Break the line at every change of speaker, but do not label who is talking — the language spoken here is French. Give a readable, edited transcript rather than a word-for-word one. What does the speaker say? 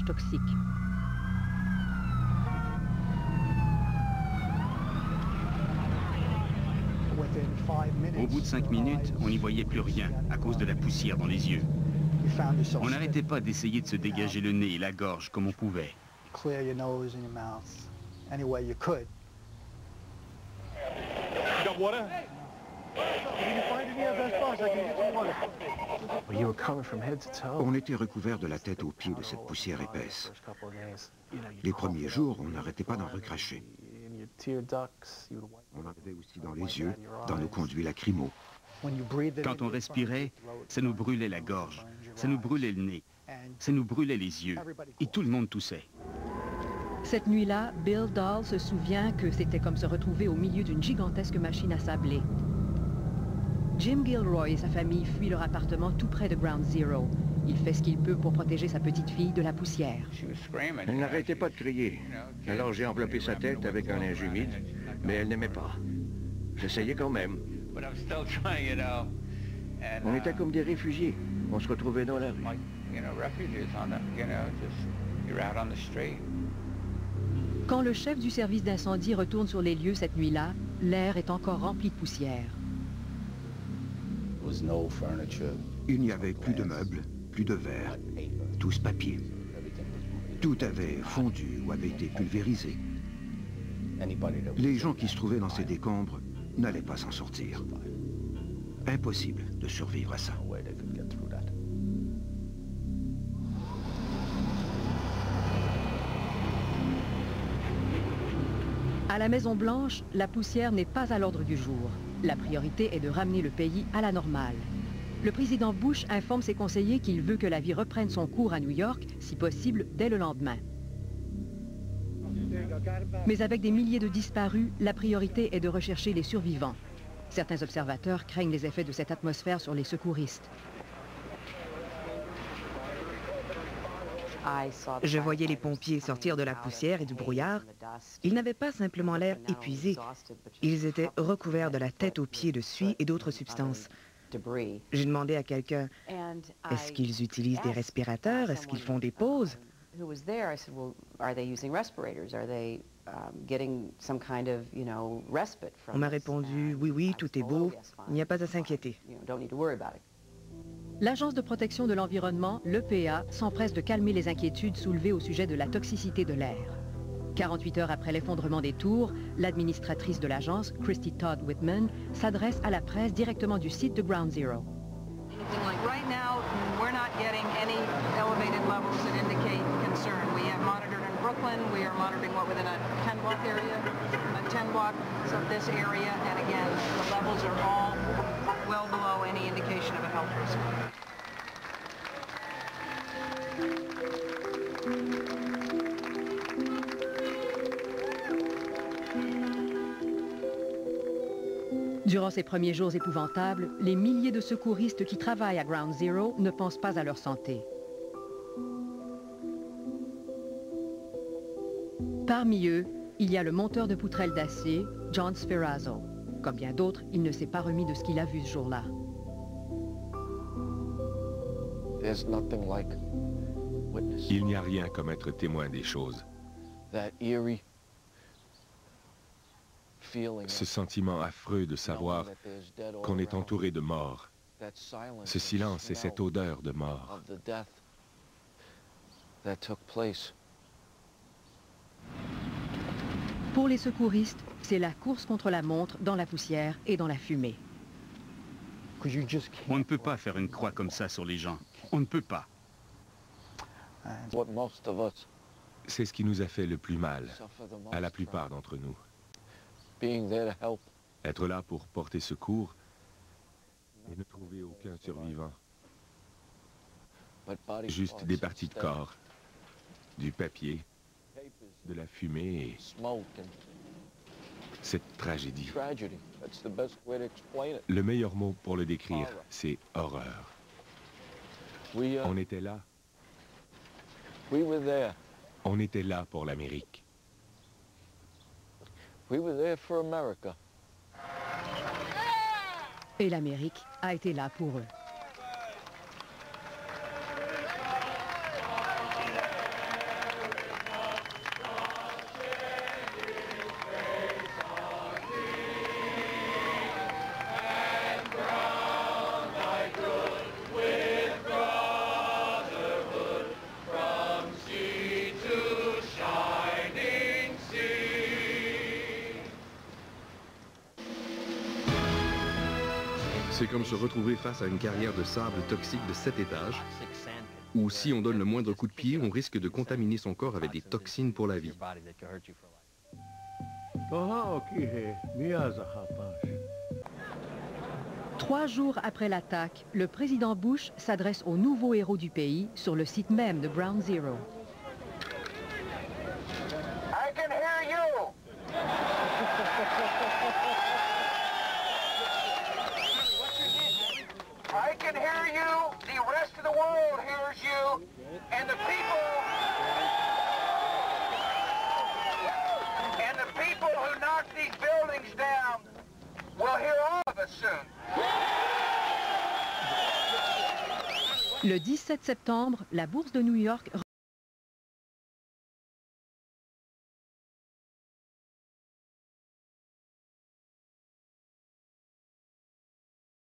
toxiques.
Au bout de 5 minutes, on n'y voyait plus rien à cause de la poussière dans les yeux. On n'arrêtait pas d'essayer de se dégager le nez et la gorge comme on pouvait.
On était recouvert de la tête aux pieds de cette poussière épaisse. Les premiers jours, on n'arrêtait pas d'en recracher. On en avait aussi dans les yeux, dans nos conduits lacrymaux.
Quand on respirait, ça nous brûlait la gorge, ça nous brûlait le nez, ça nous brûlait les yeux, et tout le monde toussait.
Cette nuit-là, Bill Dahl se souvient que c'était comme se retrouver au milieu d'une gigantesque machine à sabler. Jim Gilroy et sa famille fuient leur appartement tout près de Ground Zero. Il fait ce qu'il peut pour protéger sa petite fille de la poussière.
Elle n'arrêtait pas de crier. Alors j'ai enveloppé sa tête avec un linge humide, mais elle n'aimait pas. J'essayais quand même. On était comme des réfugiés. On se retrouvait dans la rue.
Quand le chef du service d'incendie retourne sur les lieux cette nuit-là, l'air est encore rempli de poussière.
Il n'y avait plus de meubles, plus de verre, tous papier. Tout avait fondu ou avait été pulvérisé. Les gens qui se trouvaient dans ces décombres n'allaient pas s'en sortir. Impossible de survivre à ça.
À la Maison-Blanche, la poussière n'est pas à l'ordre du jour. La priorité est de ramener le pays à la normale. Le président Bush informe ses conseillers qu'il veut que la vie reprenne son cours à New York, si possible, dès le lendemain. Mais avec des milliers de disparus, la priorité est de rechercher les survivants. Certains observateurs craignent les effets de cette atmosphère sur les secouristes.
Je voyais les pompiers sortir de la poussière et du brouillard. Ils n'avaient pas simplement l'air épuisés. Ils étaient recouverts de la tête aux pieds de suie et d'autres substances. J'ai demandé à quelqu'un, est-ce qu'ils utilisent des respirateurs? Est-ce qu'ils font des pauses? On m'a répondu, oui, tout est beau, il n'y a pas à s'inquiéter.
L'Agence de protection de l'environnement, l'EPA, s'empresse de calmer les inquiétudes soulevées au sujet de la toxicité de l'air. 48 heures après l'effondrement des tours, l'administratrice de l'agence, Christy Todd Whitman, s'adresse à la presse directement du site de Ground Zero.
Right now, we're not getting any elevated levels that indicate concern. We have monitored in Brooklyn. We are monitoring within a 10-block area, a 10 blocks of this area, and again, the levels are all well below any indication of a health risk.
Durant ces premiers jours épouvantables, les milliers de secouristes qui travaillent à Ground Zero ne pensent pas à leur santé. Parmi eux, il y a le monteur de poutrelles d'acier, John Sferrazzo. Comme bien d'autres, il ne s'est pas remis de ce qu'il a vu ce jour-là.
Il n'y a rien comme être témoin des choses. Ce sentiment affreux de savoir qu'on est entouré de morts. Ce silence et cette odeur de mort.
Pour les secouristes, c'est la course contre la montre dans la poussière et dans la fumée.
On ne peut pas faire une croix comme ça sur les gens. On ne peut pas.
C'est ce qui nous a fait le plus mal, à la plupart d'entre nous. Être là pour porter secours et ne trouver aucun survivant. Juste des parties de corps, du papier, de la fumée et cette tragédie. Le meilleur mot pour le décrire, c'est horreur. On était là. On était là pour l'Amérique.
Et l'Amérique a été là pour eux.
C'est comme se retrouver face à une carrière de sable toxique de 7 étages, où si on donne le moindre coup de pied, on risque de contaminer son corps avec des toxines pour la vie.
3 jours après l'attaque, le président Bush s'adresse aux nouveaux héros du pays sur le site même de Ground Zero.
I can hear you. I can hear you. The rest of the world hears you. And the people who knocked these buildings down will hear all of us soon.
Le 17 septembre, la bourse de New York